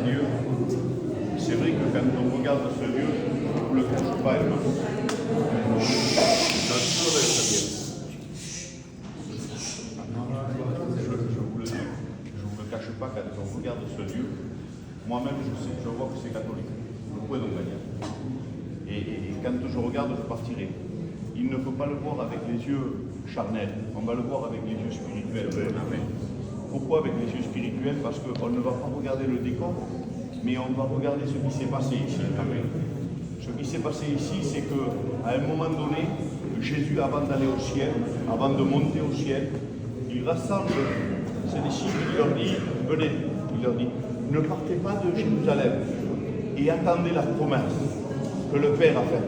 Dieu, c'est vrai que quand on regarde ce Dieu, on ne le cache pas, il je vous le cache pas, quand on regarde ce Dieu, moi-même je vois que c'est catholique, le point donc gagner. Et quand je regarde, je partirai. Il ne faut pas le voir avec les yeux charnels, on va le voir avec les yeux spirituels. Pourquoi avec les yeux spirituels? Parce qu'on ne va pas regarder le décor, mais on va regarder ce qui s'est passé ici. Ce qui s'est passé ici, c'est qu'à un moment donné, Jésus, avant d'aller au ciel, avant de monter au ciel, il rassemble ses disciples, il leur dit, venez, il leur dit, ne partez pas de Jérusalem et attendez la promesse que le Père a faite.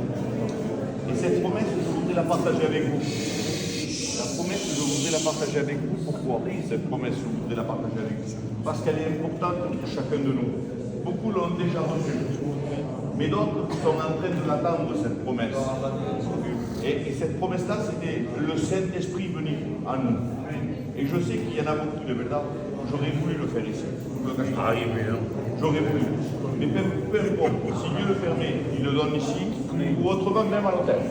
Et cette promesse, je voudrais la partager avec vous. La promesse, je voudrais la partager avec vous. Pourquoi? Oui, cette promesse, je voudrais la partager avec vous. Parce qu'elle est importante pour chacun de nous. Beaucoup l'ont déjà reçue. Mais d'autres sont en train de l'attendre, cette promesse. Et cette promesse-là, c'était le Saint-Esprit venu en nous. Et je sais qu'il y en a beaucoup de maintenant. J'aurais voulu le faire ici. J'aurais voulu. Mais peu importe, si Dieu le permet, il le donne ici, ou autrement même à l'autel.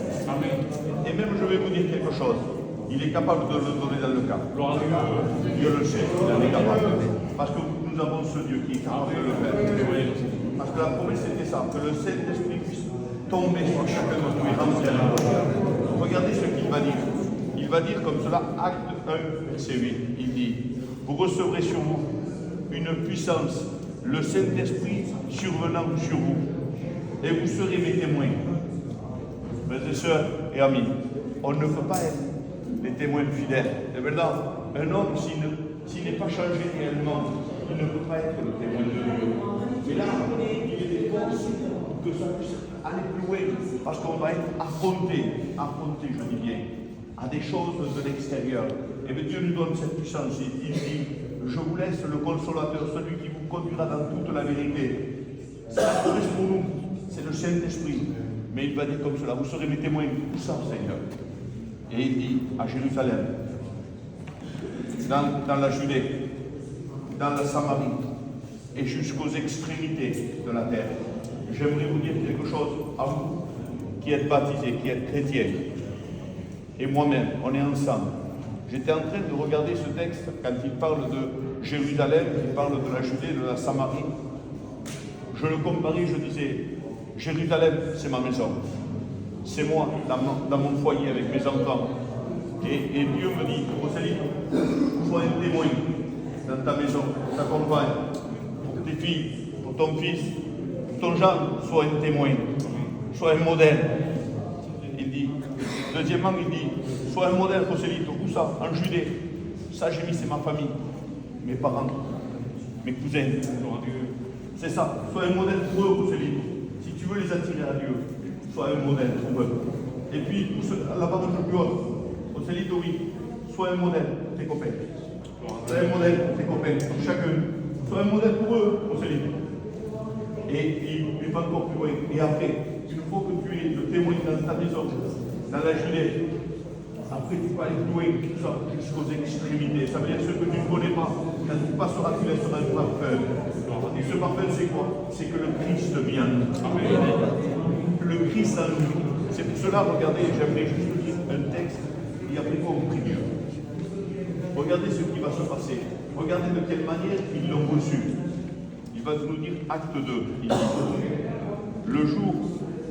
Et même je vais vous dire quelque chose. Il est capable de le donner dans le cas. Dieu le sait, il en est capable. Parce que nous avons ce Dieu qui est capable de le faire. Parce que la promesse était ça, que le Saint-Esprit puisse tomber sur chacun de nous et remplir. Regardez ce qu'il va dire. Il va dire comme cela, acte 1, verset 8. Il dit, vous recevrez sur vous une puissance, le Saint-Esprit survenant sur vous, et vous serez mes témoins. Frères et sœurs et amis, on ne peut pas être des témoins fidèles. Et maintenant, un homme, s'il n'est pas changé réellement, il ne peut pas être le témoin de Dieu. Mais là, il y a des forces pour que ça puisse aller plus loin, parce qu'on va être affronté, je dis bien, à des choses de l'extérieur. Et bien Dieu nous donne cette puissance. Il dit, je vous laisse le consolateur, celui qui vous conduira dans toute la vérité. C'est la promesse pour nous, c'est le Saint-Esprit. Mais il va dire comme cela, vous serez mes témoins, où ça, Seigneur? Et il dit, à Jérusalem, dans la Judée, dans la Samarie, et jusqu'aux extrémités de la terre. J'aimerais vous dire quelque chose à vous, qui êtes baptisés, qui êtes chrétiens. Et moi-même, on est ensemble. J'étais en train de regarder ce texte quand il parle de Jérusalem, il parle de la Judée, de la Samarie. Je le comparais, je disais, Jérusalem, c'est ma maison. C'est moi, dans mon foyer, avec mes enfants. Et Dieu me dit, Rosalie, sois un témoin dans ta maison, ta compagne, pour tes filles, pour ton fils, pour ton genre, sois un témoin, sois un modèle. Il dit, deuxièmement, il dit, sois un modèle, Rosalie, où ça? En Judée. Ça, j'ai mis, c'est ma famille, mes parents, mes cousins. C'est ça, sois un modèle pour eux, Rosalie. Si tu veux les attirer à Dieu, sois un modèle pour eux. Et puis, la barre de plus haute, Rosalie, oui, sois un modèle pour tes copains. Sois un modèle pour tes copains, pour chacun. Sois un modèle pour eux, Rosalie. Et il va encore plus loin. Et après, une fois que tu es le témoin dans ta maison, dans la Judée, après tu peux aller plus loin, tout ça, jusqu'aux extrémités. Ça veut dire ce que tu ne connais pas. Quand tu passeras, tu laisseras un parfum. Et ce parfum, c'est quoi? C'est que le Christ vient. Le Christ en nous. C'est pour cela, regardez, j'aimerais juste dire un texte, et après quoi on prie Dieu. Regardez ce qui va se passer. Regardez de quelle manière ils l'ont reçu. Il va nous dire acte 2. Il dit, le jour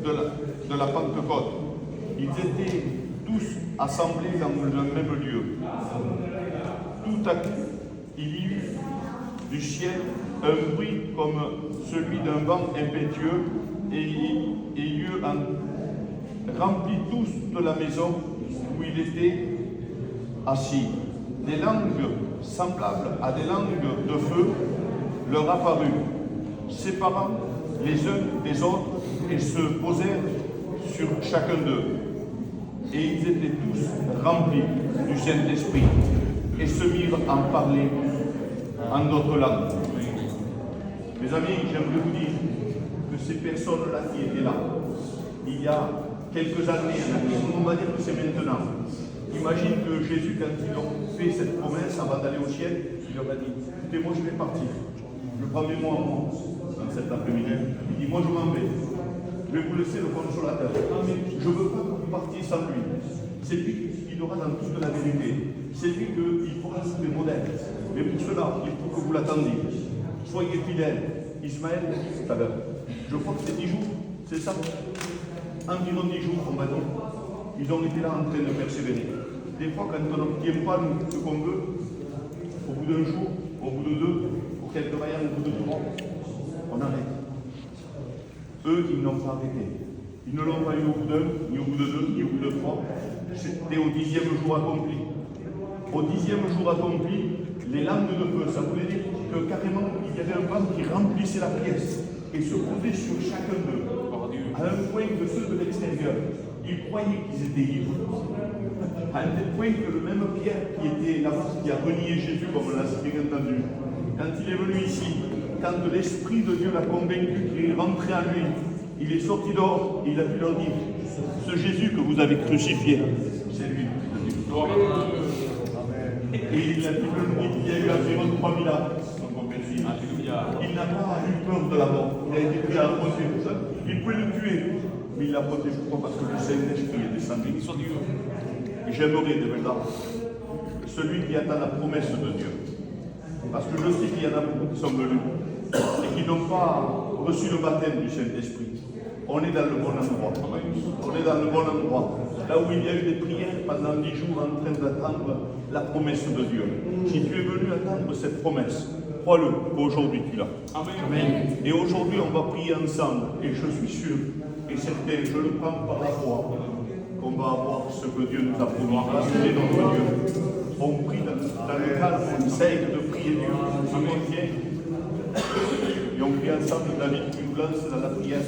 de la Pentecôte, ils étaient tous assemblés dans le même lieu. Tout à coup, il y eut du ciel un bruit comme celui d'un vent impétueux et il y eut remplit tous de la maison où il était assis. Des langues semblables à des langues de feu leur apparurent, séparant les uns des autres et se posèrent sur chacun d'eux. Et ils étaient tous remplis du Saint-Esprit et se mirent à parler en d'autres langues. Mes amis, j'aimerais vous dire que ces personnes-là qui étaient là, il y a quelques années, on va dire que c'est maintenant. Imagine que Jésus, quand il a fait cette promesse avant d'aller au ciel, il leur a dit, écoutez, moi je vais partir. Je prends mes mots en moi dans cet après-midi. Il dit, moi je m'en vais. Je vais vous laisser le consolateur. Je ne veux pas que vous partiez sans lui. C'est lui qui guidera dans toute la vérité. C'est lui qu'il faudra sous les modèles. Mais pour cela, il faut que vous l'attendiez. Soyez fidèles. Ismaël l'a dit tout à l'heure. Je crois que c'est 10 jours, c'est ça? Environ 10 jours, on va dire. Ils ont été là en train de persévérer. Des fois, quand on n'obtient pas ce qu'on veut, au bout d'un jour, au bout de 2, pour quelques vaillants, au bout de 3, on arrête. Eux, ils n'ont pas arrêté. Ils ne l'ont pas eu au bout d'un, ni au bout de 2, ni au bout de 3. C'était au 10e jour accompli. Au 10e jour accompli, les langues de feu, ça voulait dire que carrément, il y avait un vent qui remplissait la pièce et se posait sur chacun d'eux, à un point que ceux de l'extérieur, ils croyaient qu'ils étaient ivres. À un tel point que le même Pierre qui était là-bas, qui a renié Jésus, comme on l'a bien entendu, quand il est venu ici, quand l'Esprit de Dieu l'a convaincu qu'il est rentré en lui, il est sorti dehors et il a pu leur dire, ce Jésus que vous avez crucifié, c'est lui. Et il a dit qu'il y a eu environ 3000 ans. Il n'a pas eu peur de la mort. Il a été pris à la protéger. Il pouvait le tuer, mais il l'a protégé parce que le Saint-Esprit est descendu. Et j'aimerais de verdad celui qui attend la promesse de Dieu. Parce que je sais qu'il y en a beaucoup qui sont venus et qui n'ont pas reçu le baptême du Saint-Esprit. On est dans le bon endroit. On est dans le bon endroit. Là où il y a eu des prières pendant 10 jours en train d'attendre la promesse de Dieu. Si tu es venu attendre cette promesse, crois-le, qu'aujourd'hui tu l'as. Amen. Et aujourd'hui, on va prier ensemble. Et je suis sûr, et certain, je le prends par la foi, qu'on va avoir ce que Dieu nous a promis. Parce qu'il est notre Dieu. On prie dans le calme, on essaye de prier Dieu. Amen. Et on prie ensemble, David, qui nous lance dans la prière.